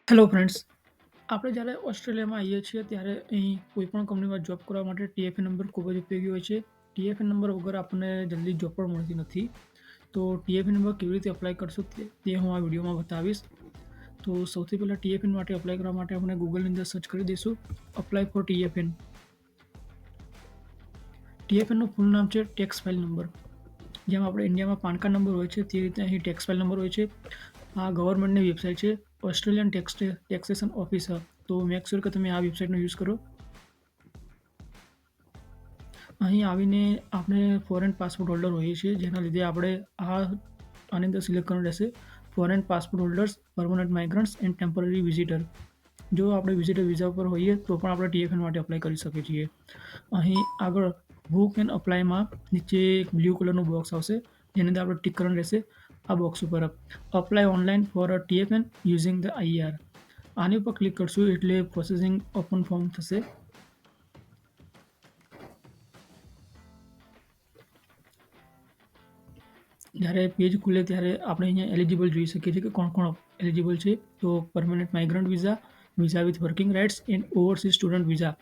Hello friends, આપણે જ્યારે ઓસ્ટ્રેલિયામાં આવીએ છીએ ત્યારે અહીં કોઈપણ કંપનીમાં જોબ કરવા માટે ટીએફએ નંબર ખૂબ જ ઉપયોગી હોય છે. ટીએફએ નંબર વગર આપણને જલ્દી જોબ પણ મળતી નથી. તો ટીએફએ નંબર કેવી રીતે અપ્લાય કરશો તે હું આ વિડીયોમાં બતાવીશ. તો સૌથી પહેલાં ટીએફએન માટે અપ્લાય કરવા માટે આપણે ગૂગલની અંદર સર્ચ કરી દઈશું અપ્લાય ફોર ટીએફએન. ટીએફએનનું ફૂલ નામ છે ટેક્સ ફાઇલ નંબર. જેમ આપણે ઇન્ડિયામાં પાન કાર્ડ નંબર હોય છે તે રીતે અહીં ટેક્સ ફાઇલ નંબર હોય છે. આ ગવર્મેન્ટની વેબસાઇટ છે, ઓસ્ટ્રેલિયન ટેક્સેશન ઓફિસર. તો મેક શ્યોર કે તમે આ વેબસાઇટનો યુઝ કરો. અહીં આવીને આપણે ફોરેન પાસપોર્ટ હોલ્ડર હોઈએ છીએ, જેના લીધે આપણે આની અંદર સિલેક્ટ કરવાનું રહેશે foreign passport holders, permanent migrants and temporary visitor. જો આપણે વિઝિટર વિઝા ઉપર હોઈએ તો પણ આપણે ટીએફએન માટે અપ્લાય કરી શકીએ છીએ. અહીં આગળ હુ કેન અપ્લાયમાં નીચે એક બ્લુ કલરનું બોક્સ આવશે, જેની અંદર આપણે ટિક કરવાનું રહેશે. આ બોક્સ ઉપર apply online for a TFN using the IR. આની ઉપર ક્લિક કરશું એટલે પ્રોસેસિંગ ઓપન ફોર્મ થશે. જ્યારે પેજ ખુલે ત્યારે આપણે અહીંયા એલિજિબલ જોઈ શકીએ છીએ કે કોણ કોણ એલિજિબલ છે. તો permanent migrant visa, visa with working rights and overseas student visa,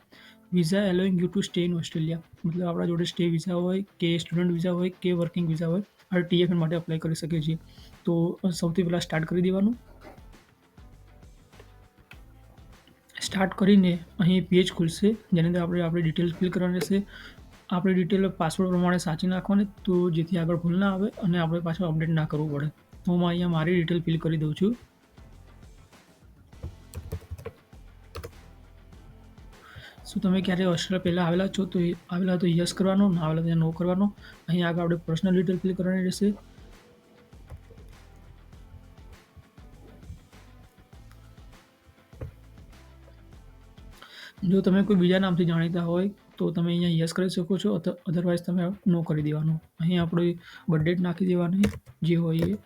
visa allowing you to stay in Australia. મતલબ આપણા જોડે સ્ટે વિઝા હોય કે સ્ટુડન્ટ વિઝા હોય કે વર્કિંગ વિઝા હોય, આપણે ટીએફએન માટે અપ્લાય કરી શકીએ છીએ. તો સૌથી પહેલાં સ્ટાર્ટ કરી દેવાનું. સ્ટાર્ટ કરીને અહીં પેજ ખુલશે, જેની અંદર આપણે આપણી ડિટેલ્સ ફિલ કરવાની રહેશે. આપણી ડિટેલ પાસવર્ડ પ્રમાણે સાચી નાખવાની, તો જેથી આગળ ભૂલ ના આવે અને આપણે પાછું અપડેટ ના કરવું પડે. તો હું અહીંયા મારી ડિટેલ ફિલ કરી દઉં છું. શું તમે ક્યારે ઓસ્ટ્રેલિયા પહેલાં આવેલા છો તો આવેલા તો યસ કરવાનો, ના આવેલા તો નો કરવાનો. અહીં આગળ આપણે પર્સનલ ડિટેલ ફિલ કરવાની રહેશે. જો તમે કોઈ બીજા નામથી જાણીતા હોય તો તમે અહીંયા યસ કરી શકો છો, અધરવાઇઝ તમે નો કરી દેવાનું. અહીં આપણી બર્થ ડેટ નાખી દેવાની જે હોય એ.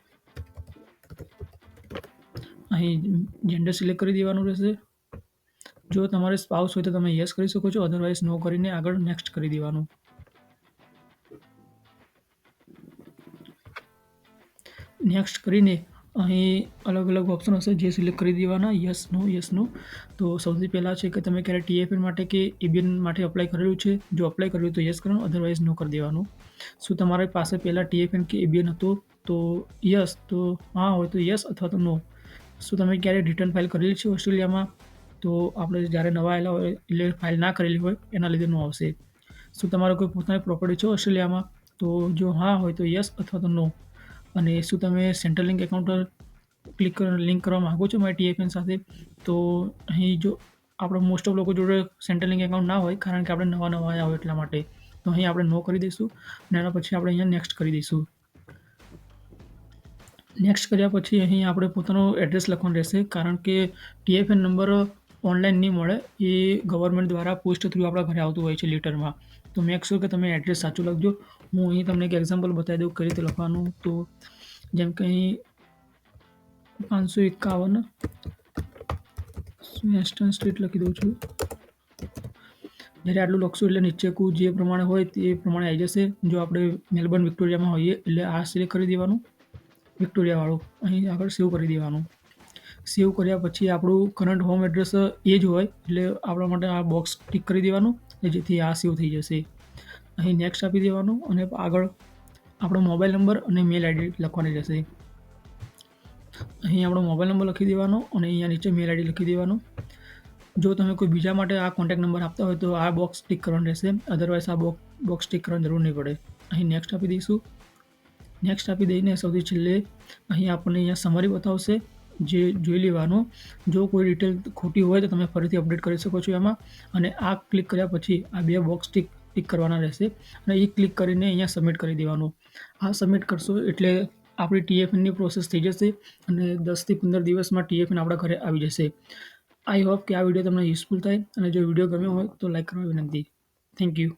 અહીં જેન્ડર સિલેક્ટ કરી દેવાનું રહેશે. જો તમારે સ્પાઉસ હોય તો તમે યસ કરી શકો છો, અધરવાઇઝ નો કરીને આગળ નેક્સ્ટ કરી દેવાનું. નેક્સ્ટ કરીને અહીં અલગ અલગ ઓપ્શન હશે જે સિલેક્ટ કરી દેવાના, યસ નો. તો સૌથી પહેલાં છે કે તમે ક્યારે ટીએફએન માટે કે એબીએન માટે અપ્લાય કરેલું છે. જો અપ્લાય કર્યું તો યસ કરવાનું, અધરવાઇઝ નો કરી દેવાનું. શું તમારી પાસે પહેલાં ટીએફએન કે એબીએન હતું તો યસ, તો હા હોય તો યસ અથવા તો નો. શું તમે ક્યારે રિટર્ન ફાઇલ કરેલી છે ઓસ્ટ્રેલિયામાં, તો આપણે જ્યારે નવા આવેલા હોય એટલે ફાઇલ ના કરેલી હોય એના લીધે નો આવશે. શું તમારે કોઈ પોતાની પ્રોપર્ટી છે ઓસ્ટ્રેલિયામાં, તો જો હા હોય તો યસ અથવા તો નો. અને શું તમે સેન્ટ્રલ લિંક એકાઉન્ટ લિંક કરવા માગો છો મારી ટીએફએન સાથે, તો અહીં જો આપણે મોસ્ટ ઓફ લોકો જોડે સેન્ટ્રલ લિંક એકાઉન્ટ ના હોય, કારણ કે આપણે નવા આવ્યા હોય એટલા માટે. તો અહીં આપણે નો કરી દઈશું અને એના પછી આપણે અહીંયા નેક્સ્ટ કરી દઈશું. નેક્સ્ટ કર્યા પછી અહીં આપણે પોતાનું એડ્રેસ લખવાનું રહેશે, કારણ કે ટીએફએન નંબર ઓનલાઈન નહીં મળે, એ ગવર્મેન્ટ દ્વારા પોસ્ટ થ્રુ આપણા ઘરે આવતું હોય છે લેટરમાં. તો મેક શ્યોર કે તમે એડ્રેસ સાચું લખજો. હું અહીં તમને એક એક્ઝામ્પલ બતાવી દઉં કઈ રીતે લખવાનું. તો જેમ કે અહીં 551 વેસ્ટર્ન સ્ટ્રીટ લખી દઉં છું. જ્યારે આટલું લખશું એટલે નીચે જે પ્રમાણે હોય તે પ્રમાણે આવી જશે. જો આપણે મેલબર્ન વિક્ટોરિયામાં હોઈએ એટલે આ સિલેક્ટ કરી દેવાનું, વિક્ટોરિયાવાળું. અહીં આગળ સેવ કરી દેવાનું. સેવ કર્યા પછી આપણું કરંટ હોમ એડ્રેસ એ જ હોય એટલે આપણા માટે આ બોક્સ ટિક કરી દેવાનું, જેથી આ સેવ થઈ જશે. અહીં નેક્સ્ટ આપી દેવાનું અને આગળ આપણો મોબાઈલ નંબર અને મેલ આઈડી લખવાની રહેશે. અહીં આપણો મોબાઈલ નંબર લખી દેવાનો અને અહીંયા નીચે મેલ આઈડી લખી દેવાનું. જો તમે કોઈ બીજા માટે આ કોન્ટેક્ટ નંબર આપતા હોય તો આ બોક્સ ટિક કરવાનું રહેશે, અધરવાઇઝ આ બોક્સ ટિક કરવાની જરૂર નહીં પડે. અહીં નેક્સ્ટ આપી દઈશું. નેક્સ્ટ આપી દઈને સૌથી છેલ્લે અહીં આપણને અહીંયા સમરી બતાવશે, જે જોઈ લેવાનું. જો કોઈ ડિટેલ ખોટી હોય તો તમે ફરીથી અપડેટ કરી શકો છો એમાં. અને આ ક્લિક કર્યા પછી આ બે બોક્સ ટિક કરવાના રહેશે અને એ ક્લિક કરીને અહીંયા સબમિટ કરી દેવાનું. આ સબમિટ કરશો એટલે આપણી ટીએફએનની પ્રોસેસ થઈ જશે અને 10થી 15 દિવસમાં ટીએફએન આપણા ઘરે આવી જશે. આઈ હોપ કે આ વિડીયો તમને યુઝફુલ થાય, અને જો વિડીયો ગમ્યો હોય તો લાઈક કરવા વિનંતી. Thank you.